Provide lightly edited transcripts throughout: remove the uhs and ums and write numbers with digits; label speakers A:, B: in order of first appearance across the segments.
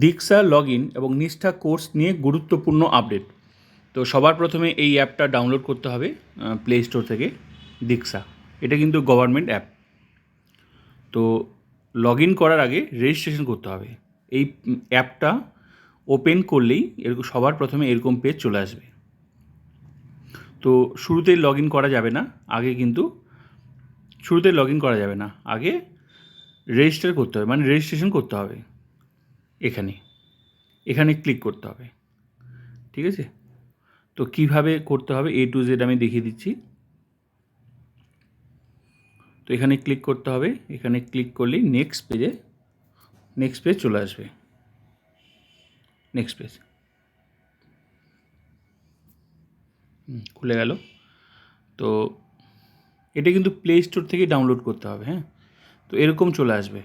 A: দীক্ষা log in এবং নিষ্ঠা কোর্স নিয়ে গুরুত্বপূর্ণ আপডেট। তো সবার প্রথমে এই অ্যাপটা ডাউনলোড করতে হবে প্লে স্টোর থেকে, দীক্ষা। এটা কিন্তু গভর্নমেন্ট অ্যাপ। তো লগ ইন করার আগে রেজিস্ট্রেশন করতে হবে। এই অ্যাপটা ওপেন করলেই এরকম সবার প্রথমে এরকম পেজ চলে আসবে। তো শুরুতেই লগ ইন করা যাবে না, আগে কিন্তু শুরুতেই লগ ইন করা যাবে না, আগে রেজিস্টার করতে হবে, মানে রেজিস্ট্রেশন করতে হবে। এখানে ক্লিক করতে হবে, ঠিক আছে? তো কিভাবে করতে হবে A to Z আমি দেখিয়ে দিচ্ছি। তো এখানে ক্লিক করতে হবে, এখানে ক্লিক করলেই নেক্সট পেজ চলে আসবে। নেক্সট পেজ খুলে গেল। তো এটা কিন্তু প্লে স্টোর থেকে ডাউনলোড করতে হবে, হ্যাঁ। তো এরকম চলে আসবে,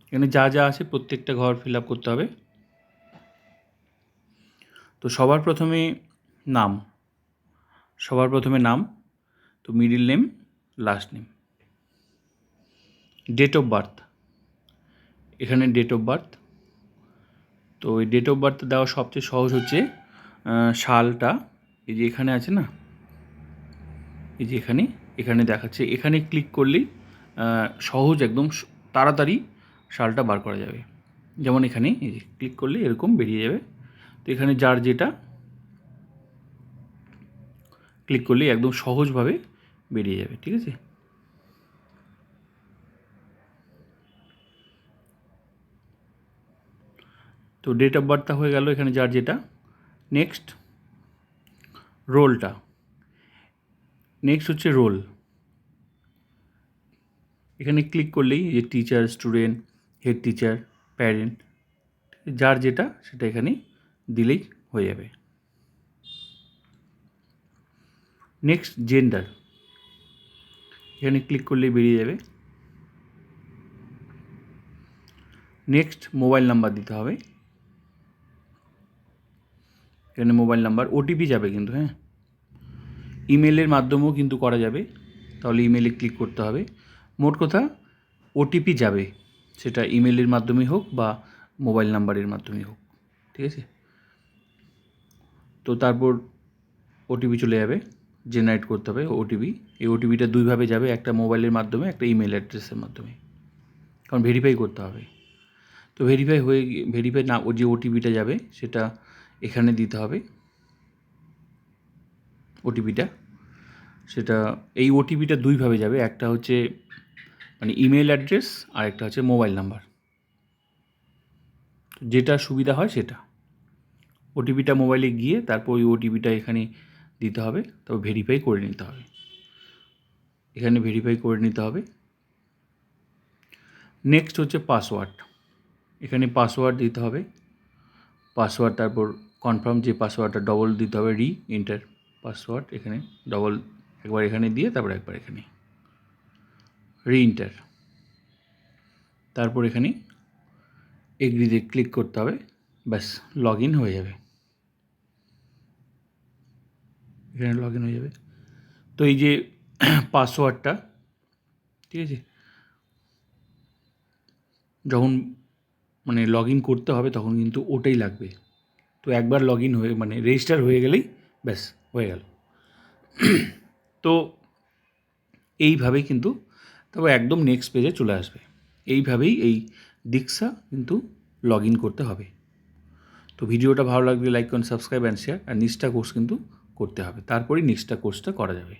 A: এখানে যা যা আছে প্রত্যেকটা ঘর ফিল আপ করতে হবে। তো সবার প্রথমে নাম, তো middle name, last name, date of birth, এখানে ডেট অফ বার্থ। তো এই ডেট অফ বার্থ দেওয়া সবচেয়ে সহজ হচ্ছে সালটা, এই যে এখানে আছে না, এই যে এখানে দেখাচ্ছে, এখানে ক্লিক করলেই সহজ একদম তাড়াতাড়ি সালটা বার করা যাবে। যেমন এখানে এই যে ক্লিক করলে এরকম বেরিয়ে যাবে। তো এখানে যার যেটা ক্লিক করলে একদম সহজভাবে বেরিয়ে যাবে, ঠিক আছে? তো ডেট অফ বার্থটা হয়ে গেল, এখানে যার যেটা। নেক্সট হচ্ছে রোল। এখানে ক্লিক করলেই যে teacher, student, head teacher, parent, যার যেটা সেটা এখানে দিলেই হয়ে যাবে। নেক্সট জেন্ডার, এখানে ক্লিক করলেই বেরিয়ে যাবে। নেক্সট মোবাইল নাম্বার দিতে হবে, এখানে মোবাইল নাম্বার, ওটিপি যাবে কিন্তু, হ্যাঁ। ইমেলের মাধ্যমেও কিন্তু করা যাবে, তাহলে ইমেলে ক্লিক করতে হবে। মোট কথা ওটিপি যাবে, সেটা ইমেলের মাধ্যমেই হোক বা মোবাইল নাম্বারের মাধ্যমেই হোক, ঠিক আছে? তো তারপর ওটিপি চলে যাবে, জেনারেট করতে হবে ওটিপি। এই ওটিপিটা দুইভাবে যাবে, একটা মোবাইলের মাধ্যমে, একটা ইমেল অ্যাড্রেসের মাধ্যমে, কারণ ভেরিফাই করতে হবে। তো ভেরিফাই না, ও যে ওটিপিটা যাবে সেটা এখানে দিতে হবে। এই ওটিপিটা দুইভাবে যাবে, একটা হচ্ছে মানে ইমেল অ্যাড্রেস আর একটা হচ্ছে মোবাইল নাম্বার, যেটা সুবিধা হয় সেটা। ওটিপিটা মোবাইলে গিয়ে তারপর ওই ওটিপিটা এখানে দিতে হবে, তারপর ভেরিফাই করে নিতে হবে, এখানে ভেরিফাই করে নিতে হবে। নেক্সট হচ্ছে পাসওয়ার্ড, এখানে পাসওয়ার্ড দিতে হবে। পাসওয়ার্ড তারপর কনফার্ম, যে পাসওয়ার্ডটা ডবল দিতে হবে, এন্টার পাসওয়ার্ড, এখানে ডবল একবার এখানে দিয়ে তারপর একবার এখানে এন্টার। তারপর এখানে এগ্রিতে ক্লিক করতে হবে, ব্যাস লগ ইন হয়ে যাবে, এখানে লগ ইন হয়ে যাবে। তো এই যে পাসওয়ার্ডটা, ঠিক আছে, যখন মানে লগ ইন করতে হবে তখন কিন্তু ওটাই লাগবে। তো একবার লগ ইন হয়ে মানে রেজিস্টার হয়ে গেলেই ব্যাস হয়ে গেল। তো এইভাবেই কিন্তু তবে একদম নেক্সট পেজে চলে আসবে। এইভাবেই এই দীক্ষা কিন্তু লগ ইন করতে হবে। তো ভিডিওটা ভালো লাগলে লাইক করুন, সাবস্ক্রাইব অ্যান্ড শেয়ার। আর নিষ্ঠা কোর্স কিন্তু করতে হবে, তারপরেই নেক্সটটা কোর্সটা করা যাবে।